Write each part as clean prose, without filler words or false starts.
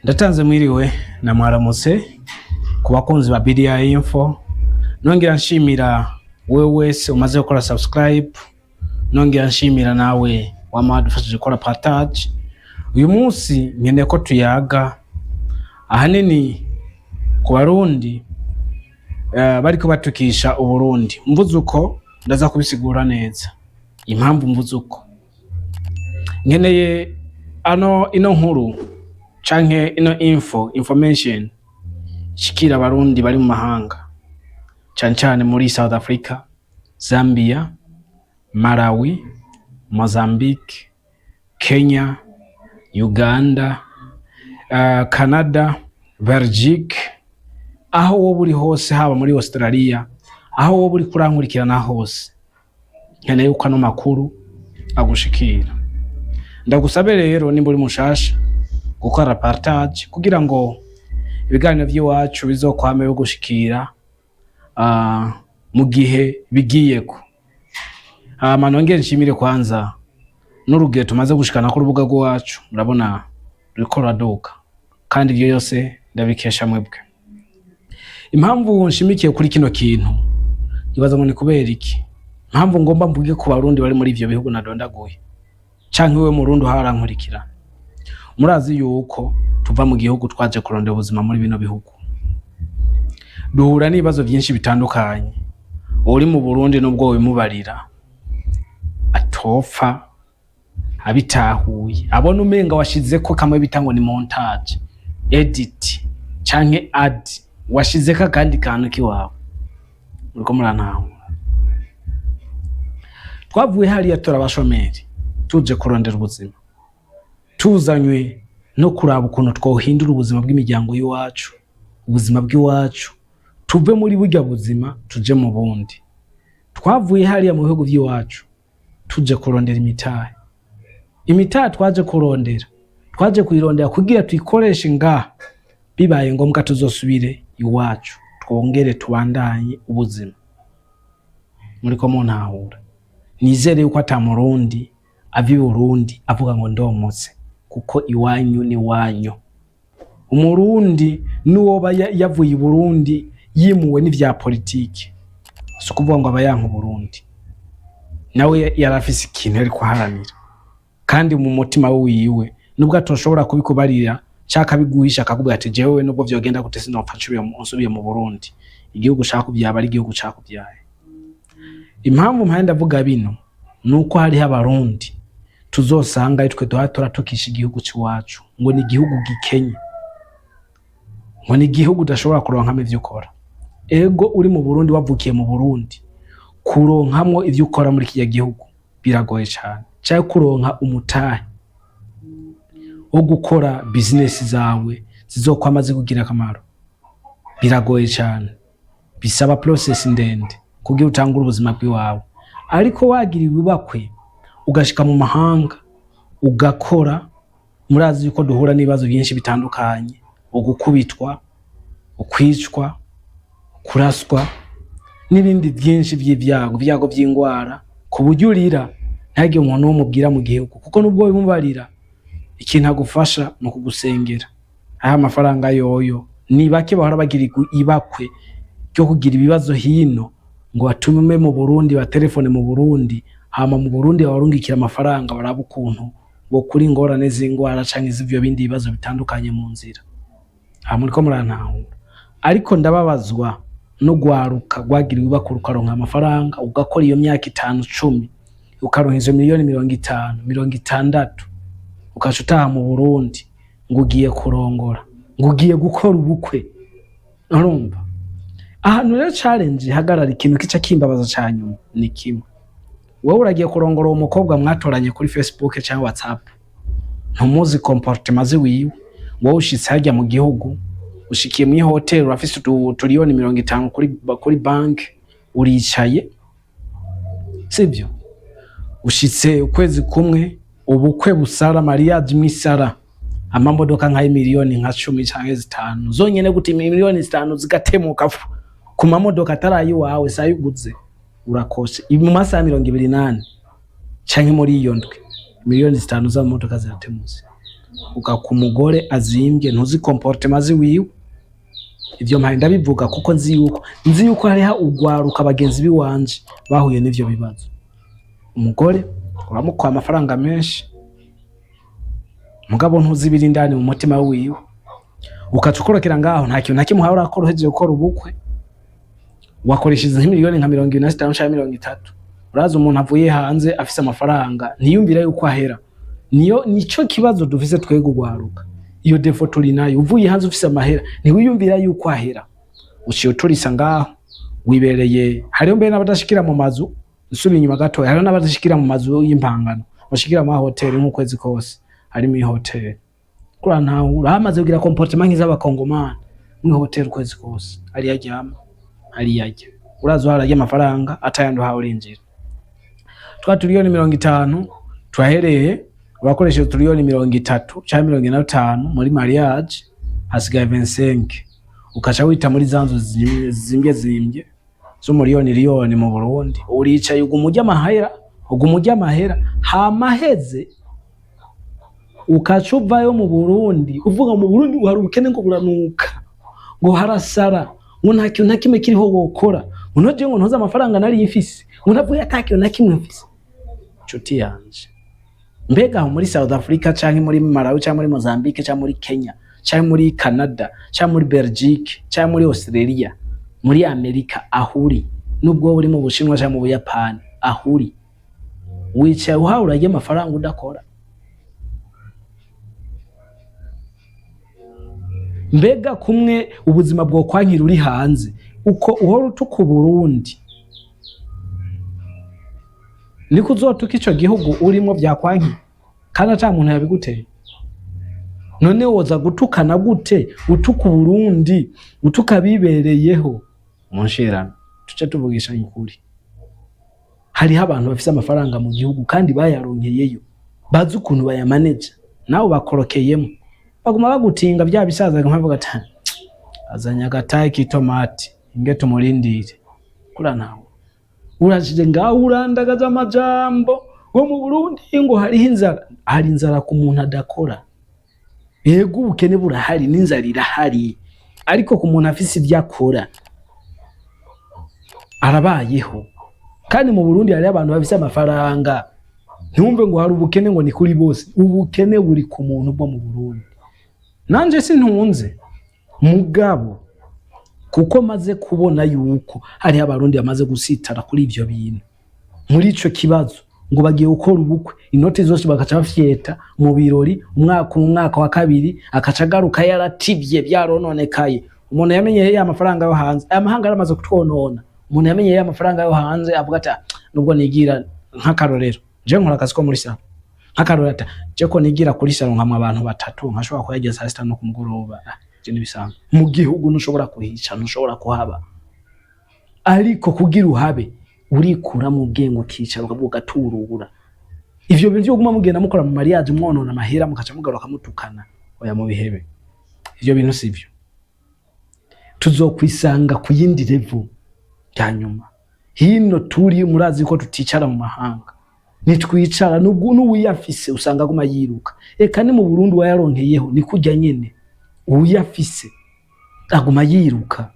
Ndatanze mwiriwe na mwaramutse ku bakunzi ba BDI Info. Nongera nshimira wewe wese umaze gukora subscribe. Nongera nshimira nawe wamadufashije gukora partage. Uyu munsi nkeneye ko tuyaga ahanini ku Barundi bariko batukisha Uburundi. Mvuze uko ndaza kubisigura neza impamvu mvuze uko. Nkeneye ino nkuru canke ino information shikira Abarundi bari mu mahanga, cyane muri South Africa, Zambia, Malawi, Mozambique, Kenya, Uganda, Canada, Belgique, aho wowe uri hose, haba muri Australia, aho wowe uri kurankurikirana hose. Nkeneye uko ano makuru agushikira. Ndagusabe rero nimba uri mushasha gukora partage kugira ngo ibiganiro by'iwacu bizokwame bigushikira mu gihe bigiyeko. Nongere nshimire kwanza n'urugero tumaze gushikana ku rubuga rwacu, murabona ruriko ruraduka, kandi ibyo yose ndabikesha mwebwe. Impamvu nshimikiye kuri kino kintu ibaza ngo ni kubera iki? Impamvu ngomba mvuge ku Barundi bari muri ivyo bihugu nadondaguye, canke we mu Rundi harankurikira. Murazi yuko tuva mu gihugu twaje kurondera ubuzima muri bino bihugu, duhura n'ibibazo byinshi bitandukanye. Uri mu Burundi nubwo wimubarira atopfa abitahuye, abona umenga washize ko kamwe bitango ni montage, edit canke add, washize ka kandi kantu kiwawe. Uriko murantaho twavuye hariya turabashomeri tuje kurondera ubuzima, tuzanywe no kuraba ukuntu twohindura ubuzima bw'imiryango y'iwacu, ubuzima bw'iwacu, tuve muri burya buzima tuje mu bundi. Twavuye hariya mu bihugu by'iwacu tuje kurondera imitahe twaje kurondera, twaje kuyirondera kugira tuyikoreshe ngaha, bibaye ngombwa tuzosubire iwacu twongere tubandanye ubuzima. Muriko muntahura? Nizere yuko ata Murundi avi Burundi avuga ngo ndomutse, kuko iwanyu ni wanyu. Umurundi nuwo yavuye Burundi yimuwe n'ivya politike, so kuvuga ngo abayanka Burundi, nawe yarafise ikintu ari kuharanira, kandi mu mutima wiwe nubwo atoshobora kubikubarira cyaka biguhisha akakubwira ati jewe nubwo vyogenda gute sinopfa nsubiye mu Burundi, igihugu shaka kubyaba ari igihugu shaka kubyaye. Impamvu mpande avuga bino nuko hari Abarundi tuzosanga itwe turatukisha igihugu cy'iwacu ngo ni igihugu gikenye, ngo ni igihugu udashobora kuronkamo ivyo ukora. Ego uri mu Burundi, wavukiye mu Burundi, kuronkamwo ivyo ukora muri kiya gihugu biragoye cyane, cyangwa kuronka umutahe wo gukora business zawe zizokwamaze kugira akamaro biragoye cyane, bisaba process ndende kugira utangure ubuzima bw'iwawe. Ariko wagira ibubakwe ugashika mu mahanga ugakora, murazi yuko duhura n'ibibazo byinshi bitandukanye, ugukubitwa, ukwicwa, kuraswa n'ibindi byinshi by'ibyago by'ingwara, ku buryo urira ntage umuntu wo mubwira mu gihugu, kuko nubwo bimubarira ikintu agufasha no kugusengera. Aya mafaranga yoyo ni bake bahora bagira ibakwe cyo kugira ibibazo hino ngo batume mu Burundi, ba telefone mu Burundi, hama mu Burundi barungikira amafaranga baraba ukuntu bo kuri ngorane z'ingwara canke z'ivyo bindi bibazo bitandukanye mu nzira. Muriko murantahura? Ariko ndababazwa no gwaruka gwagira ibakuru ronka amafaranga, ugakora iyo myaka 5-10 ukaronka izo miliyoni 50, 60, ukashutaha mu Burundi ngo ugiye kurongora, ngo ugiye gukora ubukwe. Urumva ahantu rero challenge hagarara ikintu kica kimbabaza cyanyuma ni kimwe. Wowe uragiye kurongora uwo mukobwa mwatoranye kuri Facebook cyangwa WhatsApp, ntumuzi comportement ziwiwe, wowe ushitse hajya mu gihugu, ushikiye mu hotel, urafise turiyoni 50 kuri bank, uricaye, sibyo? Ushitse ukwezi kumwe ubukwe busara, mariage misara, amamodoka nka miliyoni nka 10 canke 5 zonyene, guti miliyoni 5 zigatemuka ku mamodoka atarayi wawe sayuguze, urakose mu masaha 28 canke muri iyo ndwi miliyoni 5 za modoka ziratemutse. ugakumugore azimbye ntuzi comportement ziwiwe. Ivyo mpari ndabivuga kuko nzi yuko hariho ugwaruka bagenzi biwanje bahuye n'ivyo bibazo. Umugore uramukwa amafaranga menshi, mugabo ntuzibira indani mu mutima wiwe, ukacukorokera ngaho nta kintu nakimwe uhawe urakoroheje gukora ubukwe, wakoresheje miliyoni nka 25 cyangwa 30. Uraza umuntu avuye hanze afise amafaranga ntiyumvira yuko ahera. Nico kibazo dufise twege ugwaruka. Iyo defo turi nayo, uvuye hanze ufise amahera ntiwiyumvira yuko ahera. Uciye uturisa ngaho wibereye. Hariho mbere n'abadashikira mu mazu, usubiye inyuma gato, hariho n'abadashikira mu mazu y'impangano, bashikira mu hoteli nk'ukwezi kose ari mu hoteli. Kura ntawe uramaze kugira comportement nk'iz'abakongomani mu hoteli ukwezi kose, ari yajyama ari yajya. Urazo harajya amafaranga atayandi uhawe urinjira. Twa miliyoni 50 twahereye bakoresheje miliyoni 30 cyangwa 25 muri mariage, hasigaye 25. Ukaca wita muri zanzo zimbye zo miliyoni mu Burundi. Uricaye ugumujya amahera hamaheze ukacuvayo mu Burundi, uvuga mu Burundi hari ubukene ngo buranuka, ngo harasara, ngo nta kintu nakimwe kiriho wokora, unoje ngo ntoza amafaranga nari yifise, unavuye atakyo nakimwe mfise. Nshuti yanje, mbega muri South Africa canke muri Malawi canke muri Mozambique canke muri Kenya canke muri Canada canke muri Belgique canke muri Australia, muri Amerika ahuri, nubwo uri mu Bushinwa canke mu Buyapani ahuri, wicaye uhawe urajya amafaranga udakora. Mbega kumwe ubuzima bwo kwankira uri hanze uko uhora utuka Burundi, niko uzotuka ico gihugu urimo byakwanki kana cha muntu yabiguteye. None woza gutukana gute utuka Burundi, utuka bibereyeho? Monshirana tuce tuvugisha ukuri, hariho abantu bafise amafaranga mu gihugu kandi bayaronkeyeyo, bazi ukuntu bayamanage, nawe bakorokeyemo baguma bagutinga bya bisaza nkavuga ati azanya gataye kitomati inge tumurindire. Kura nawe urashije ngaho urandagaza amajambo ngo mu Burundi ngo hari inzara ku muntu adakora. Yego ubukene burahari n'inzara irahari, ariko ku muntu afise ibyo akora arabayeho. Kandi mu Burundi hari abantu bafise amafaranga, ntumve ngo hari ubukene ngo ni kuri bose. Ubukene buri ku muntu bwo mu Burundi. Nanje sintunze mugabo kuko maze kubona yuko hari abarundi bamaze gusitara kuri ivyo bintu. Muri ico kibazo ngo bagiye gukora ubukwe, inoti zose bakaca bafyeta mu birori, umwaka wa kabiri akaca garuka yarativye byarononekaye. Umuntu yamenye ya mafaranga yo hanze, aya mahanga aramaze kutwonona. Umuntu yamenye ya mafaranga yo hanze avuga ati nubwo nigira nk'akarorero, je nkora akazi ko muri salo nk'akarorero ati je ko nigira kuri salo nkamwe abantu batatu nkashobora kuyageza saa 6 no kumugoroba. Je nibisanzwe mu gihugu ntushobora kuhica, ntushobora kuhaba, ariko kugira uhabe urikura mu bwengo kicara ukavuga turubura. Ivyo bintu byo guma mugenda mukora mu mariage mwonona amahera mukaca mugaruka mutukana, oya mu bihebe. Ivyo bintu sivyo. Tuzokwisanga ku yindi level cyanyuma. Hino turi murazi ko tuticara mu mahanga, nitwicara n'uwiyafise usanga guma yiruka. Eka ni mu Burundi wayaronkeyeho ni kujya nyene, uwiyafise aguma yiruka.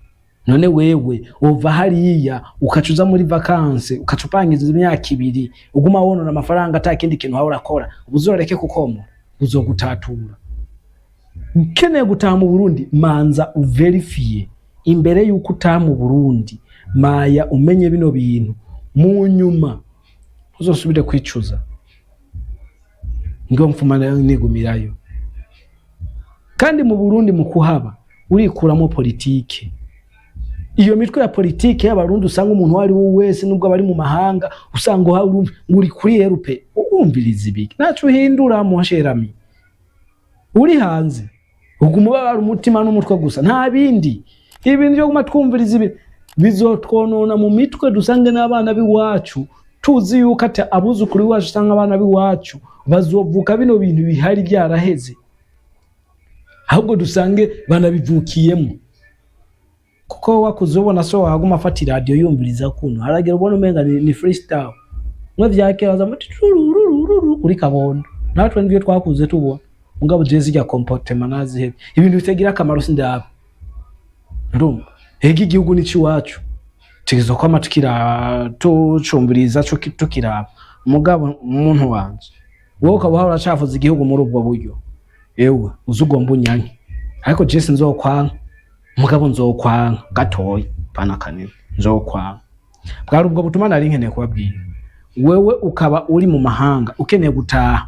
None wewe ova hariya ukacuza muri vacances ukacupangiza imyaka 2 uguma wonona amafaranga atakindi kintu hawe urakora, ubuzoreke kukomora uzogutatura. Ukeneye gutaha mu Burundi manza uverifie imbere yuko utaha mu Burundi, maya umenye bino bintu, mu nyuma uzosubire kwicuza ngo mfumana nigumirayo. Kandi mu Burundi mu kuhaba urikuramo politike. Iyo mitwe ya politike y'abarundi usanga umuntu wari wese nubwo bari mu mahanga usanga uri kuri erupe umviriza ibiki nacu hindura mu sherami. Uri hanze uguma bari umutima n'umutwe gusa nta bindi. Ibintu byo guma twumviriza ibi bizotwonona mu mitwe, dusange n'abana biwacu tuzi yuko ati abuzukuru wacu usanga abana biwacu bazovuka bino bintu bihari byaraheze, ahubwo dusange banabivukiyemo. Kuko wakuzobona so waguma afata radio yumviriza kuno haragera ubona umenga ni freestyle mwe vyakeraza muti kuri kabondo, natwe ndivyo twakuze tubona. mugabo je zijya comportement nazi ibintu bitagira akamaro sindaba ndumva hege igihugu nici wacu tizo kwa matukira tucumbiriza cyo tukiraba mugabo umuntu wanje wowe ukaba uracafuza igihugu muri ubwo buryo ewe uzugomba unyanke ariko je sinzokwanka mugabo nzokwanka gatoyi pana kanini nzokwanka bwari ubwo butuma nari nkeneye kubabwira wewe ukaba uri mu mahanga ukeneye gutaha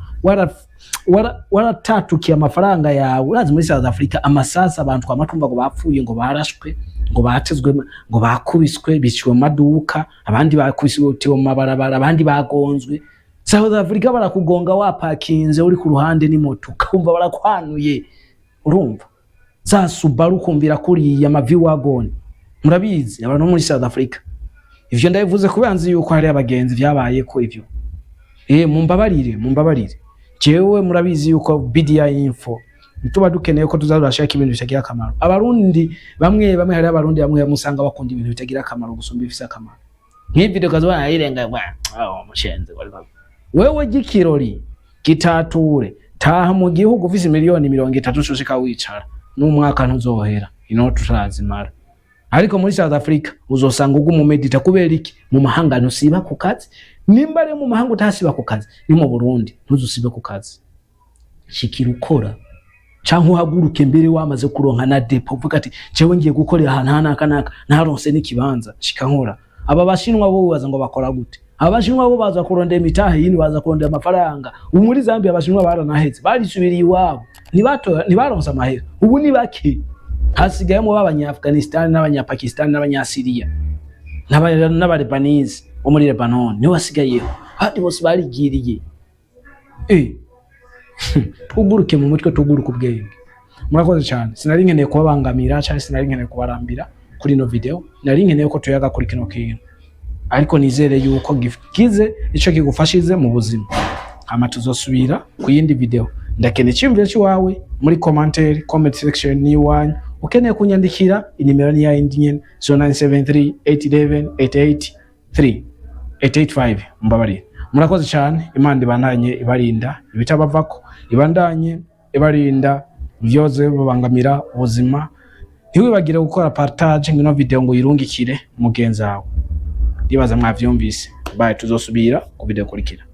waratatukiye amafaranga yawe urazi muri South Africa amasasa abantu kwamatumba ngo bapfuye ngo barashwe ngo batezwe ngo bakubiswe biciwe maduka abandi bakubiswe mu mabarabara abandi bagonzwe South Africa barakugonga wapakinze uri ku ruhande ni moto kumva barakwanuye urumva za Subaru kumvira kuri ya mavi wagon murabizi abantu muri South Africa ivyo ndabivuze kubanzi yuko hari abagenzi byabaye ko ivyo mumbabarire jewe murabizi yuko BDI info tuba dukeneye ko tuzarashaka ibintu bitagira akamaro abarundi bamwe hari abarundi bamwe musanga bakunda ibintu bitagira akamaro gusumba ibifise akamaro nk'ivyo kazo ayirenga mushenze wewe gikirori gitature taha mu gihugu ufise miliyoni 30 ushika wicara n'umwaka ntuzohera ino tutazimara ariko muri South Africa uzosanga ugu mu medita kubera iki mu mahanga ntusiba ku kazi nimba re mu mahanga utasiba ku kazi ni mu Burundi ntuzusibe ku kazi shikira ukora canke uhaguruke mbere wamaze kuronka na depo uvuga ati jewe ngiye gukorera ahantu hanaka naronse n'ikibanza shika nkora aba bashinwa bo baza ngo bakora gute abashinwa bo baza kurondera imitahe yini baza kurondera amafaranga muri Zambia abashinwa baranaheze barisubiriye iwabo nibaronse amahera ubu ni bake hasigayemo b'Abanya-Afghanistan n'Abanya-Pakistan n'Abanya-Syria n'Aba-Lebanese bo muri Lebanon ni wasigayeho hadi bose barigiriye tuguruke mu mutwe tuguruka ubwenge murakoze cyane sinari nkeneye kubabangamira cyane sinari nkeneye kubarambira kuri no video nari nkeneye ko tuyaga kuri kino kintu ariko nizere yuko gize ico kigufashize mu buzima ama tuzosubira ku yindi video ndakene cyimvira cyawe muri comment section ni wanyu ukeneye kunyandikira inimero ni ya indinyen 0973818883 mbabari murakoze cyane Imana ibandanye ibarinda ibitabavako ibandanye ibarinda byoze babangamira ubuzima ntiwibagire gukora partage ngino video ngo yirungikire mugenzi wawe ndibaza mwavyumvise bye tuzosubira ku video kurikira.